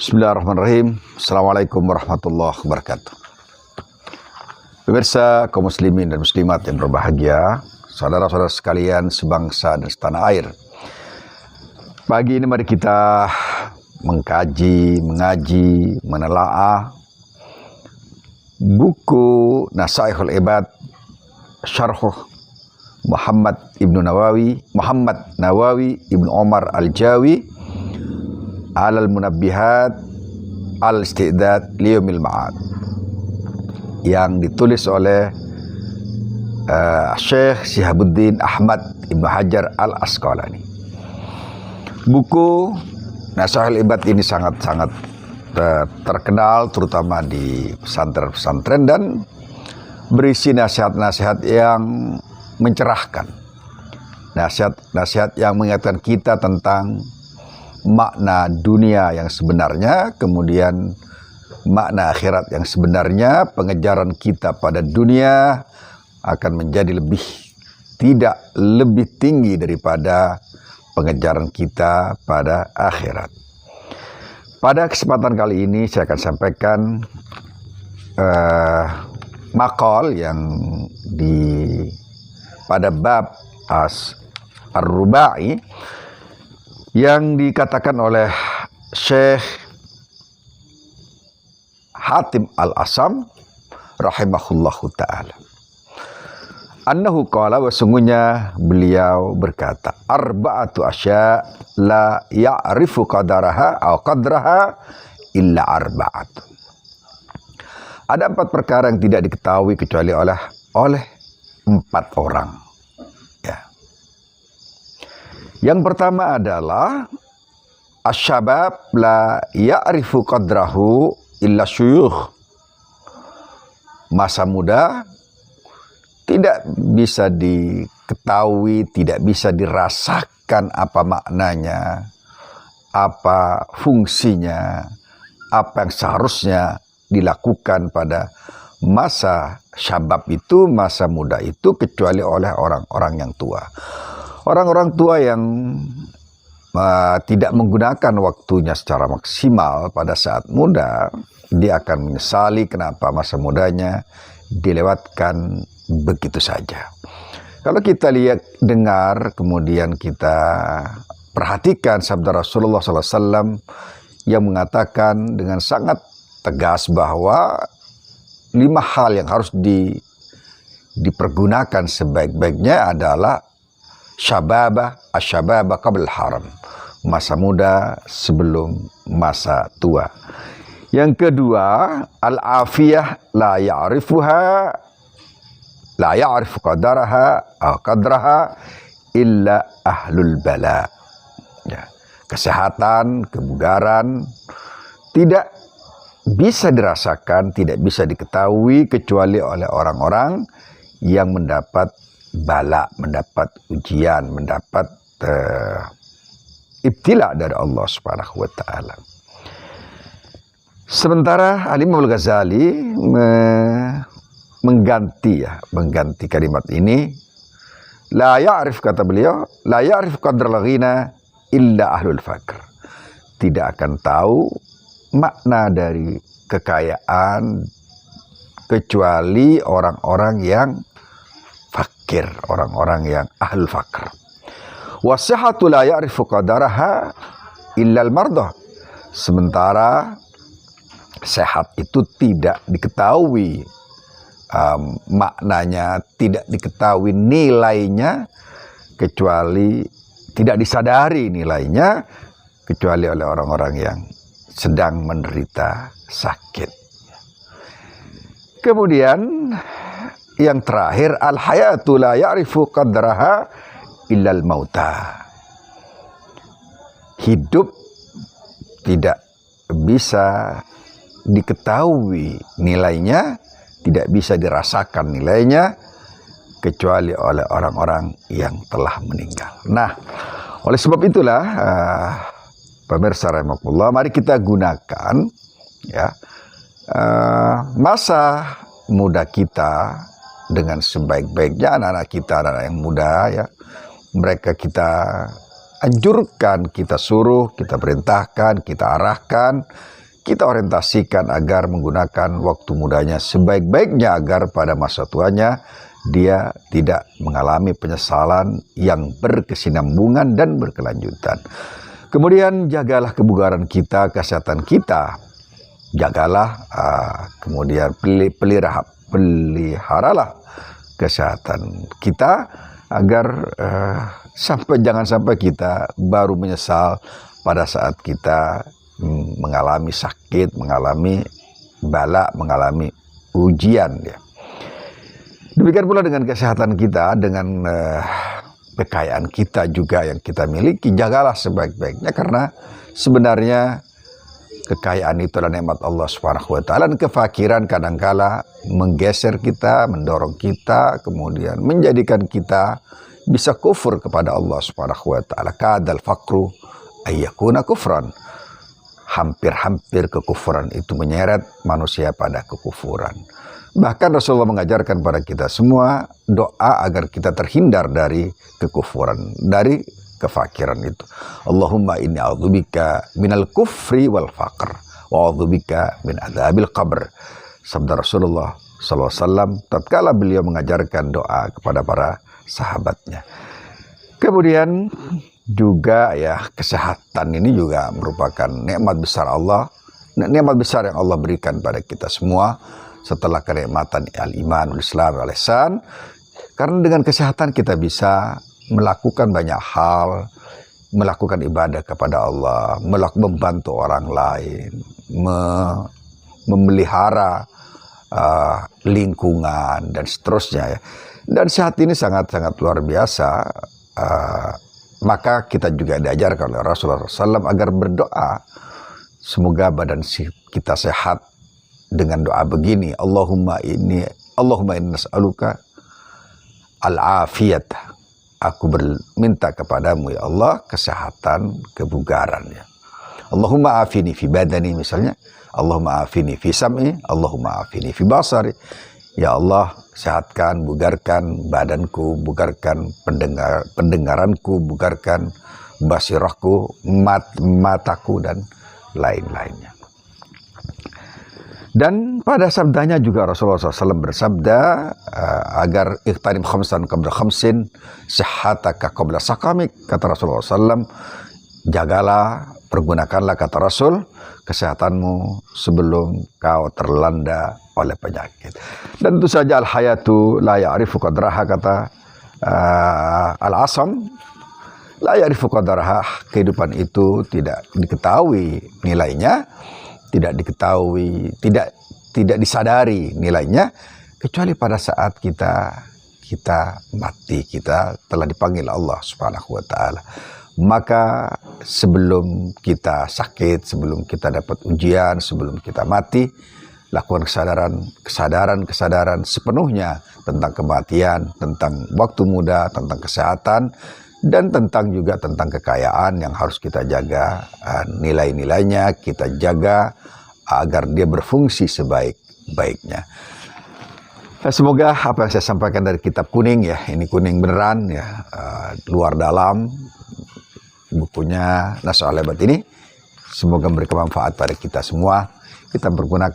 Bismillahirrahmanirrahim. Assalamualaikum warahmatullahi wabarakatuh. Pemirsa kaum muslimin dan muslimat yang berbahagia, saudara-saudara sekalian sebangsa dan setanah air. Pagi ini mari kita mengkaji, mengaji, menelaah buku Nasaihul Ibad Syarh Muhammad Nawawi Ibnu Omar Al-Jawi Alal Munabbihat Al-Istidad Liyumil Ma'ad, yang ditulis oleh Syekh Syihabuddin Ahmad Ibnu Hajar Al-Asqalani. Buku Nasaihul Ibad ini sangat-sangat terkenal terutama di pesantren-pesantren dan berisi nasihat-nasihat yang mencerahkan, nasihat-nasihat yang mengingatkan kita tentang makna dunia yang sebenarnya, kemudian makna akhirat yang sebenarnya. Pengejaran kita pada dunia akan menjadi tidak lebih tinggi daripada pengejaran kita pada akhirat. Pada kesempatan kali ini saya akan sampaikan maqal yang pada bab Ar-Rubai yang dikatakan oleh Syekh Hatim Al-Asam rahimahullahu ta'ala. Annahu qala, sesungguhnya beliau berkata, arba'atu asya la ya'rifu qadaraha illa arba'atu. Ada 4 perkara yang tidak diketahui kecuali oleh 4 orang. Yang pertama adalah asyabab la ya'rifu qadrahu illa syuyukh. Masa muda tidak bisa diketahui, tidak bisa dirasakan apa maknanya, apa fungsinya, apa yang seharusnya dilakukan pada masa syabab itu, masa muda itu, kecuali oleh orang-orang yang tua. Orang-orang tua yang tidak menggunakan waktunya secara maksimal pada saat muda, dia akan menyesali kenapa masa mudanya dilewatkan begitu saja. Kalau kita dengar, kemudian kita perhatikan sabda Rasulullah SAW yang mengatakan dengan sangat tegas bahwa 5 hal yang harus dipergunakan sebaik-baiknya adalah asyababa qabl haram, masa muda sebelum masa tua. Yang kedua, al-afiyah la ya'rifu qadraha illa ahlul bala. Kesehatan, kebugaran tidak bisa dirasakan, tidak bisa diketahui kecuali oleh orang-orang yang mendapat bala, mendapat ujian, mendapat ibtila dari Allah Subhanahu wa taala. Sementara Imam Al-Ghazali mengganti kalimat ini, la ya'rif, kata beliau, la ya'rif qadral ghina illa ahlul faqr. Tidak akan tahu makna dari kekayaan kecuali orang-orang yang fakir, orang-orang yang ahlul fakir. Wasihatu la ya'rifu qadaraha illa al-mardah. Sementara sehat itu tidak diketahui maknanya, tidak diketahui nilainya, kecuali tidak disadari nilainya kecuali oleh orang-orang yang sedang menderita sakit. Kemudian yang terakhir, al-hayatu la ya'rifu qadraha illal mauta. Hidup tidak bisa diketahui nilainya, tidak bisa dirasakan nilainya kecuali oleh orang-orang yang telah meninggal. Nah, oleh sebab itulah pemirsa rahimakumullah, mari kita gunakan masa muda kita dengan sebaik-baiknya. Anak-anak kita, anak-anak yang muda, mereka kita anjurkan, kita suruh, kita perintahkan, kita arahkan, kita orientasikan agar menggunakan waktu mudanya sebaik-baiknya agar pada masa tuanya dia tidak mengalami penyesalan yang berkesinambungan dan berkelanjutan. Kemudian jagalah kebugaran kita, kesehatan kita. Jagalah, kemudian peliharalah kesehatan kita agar jangan sampai kita baru menyesal pada saat kita mengalami sakit, mengalami bala, mengalami ujian ya. Demikian pula dengan kesehatan kita, dengan kekayaan kita juga yang kita miliki, jagalah sebaik-baiknya karena sebenarnya kekayaan itu adalah nikmat Allah Subhanahu wa taala, dan kefakiran kadangkala menggeser kita, mendorong kita, kemudian menjadikan kita bisa kufur kepada Allah Subhanahu wa taala. Kadal faqru ayyakuna kufran. Hampir-hampir kekufuran itu menyeret manusia pada kekufuran. Bahkan Rasulullah mengajarkan pada kita semua doa agar kita terhindar dari kekufuran, dari kefakiran itu. Allahumma inni a'udzubika minal kufri wal faqr wa a'udzubika min adzabil qabr. Sabda Rasulullah SAW tatkala beliau mengajarkan doa kepada para sahabatnya. Kemudian juga ya, kesehatan ini juga merupakan nikmat besar Allah, nikmat besar yang Allah berikan pada kita semua setelah kenikmatan al-iman, al-islam, al-ihsan. Karena dengan kesehatan kita bisa melakukan banyak hal, melakukan ibadah kepada Allah, membantu orang lain, memelihara lingkungan dan seterusnya ya. Dan sehat ini sangat-sangat luar biasa. Maka kita juga diajarkan oleh Rasulullah SAW agar berdoa semoga badan kita sehat dengan doa begini, Allahumma inni nas'aluka al-afiyat. Aku minta kepadamu ya Allah kesehatan, kebugaran ya. Allahumma afini fi badani misalnya, Allahumma afini fi sam'i, Allahumma afini fi basari. Ya Allah, sehatkan, bugarkan badanku, bugarkan pendengaranku, bugarkan basirahku, mataku dan lain-lainnya. Dan pada sabdanya juga Rasulullah SAW bersabda agar ikhtanim khamsan qabla khamsin sihhataka qabla sakamik. Kata Rasulullah SAW, jagalah, pergunakanlah kata Rasul kesehatanmu sebelum kau terlanda oleh penyakit. Dan tentu saja al-hayatu la ya'rifu qadraha, kata al-asam, la ya'rifu qadraha, kehidupan itu tidak diketahui nilainya, tidak diketahui, tidak disadari nilainya kecuali pada saat kita mati, kita telah dipanggil Allah Subhanahu wa taala. Maka sebelum kita sakit, sebelum kita dapat ujian, sebelum kita mati, lakukan kesadaran sepenuhnya tentang kematian, tentang waktu muda, tentang kesehatan, dan juga tentang kekayaan yang harus kita jaga, nilai-nilainya kita jaga agar dia berfungsi sebaik-baiknya. Semoga apa yang saya sampaikan dari kitab kuning ya, ini kuning beneran ya, luar dalam, bukunya Nash'ul Ibad ini, semoga memberikan manfaat pada kita semua. Kita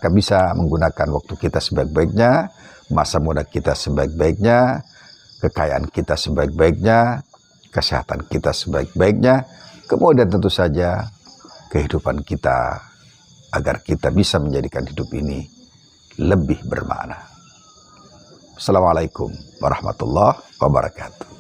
bisa menggunakan waktu kita sebaik-baiknya, masa muda kita sebaik-baiknya, kekayaan kita sebaik-baiknya, kesehatan kita sebaik-baiknya, kemudian tentu saja kehidupan kita agar kita bisa menjadikan hidup ini lebih bermakna. Assalamualaikum warahmatullahi wabarakatuh.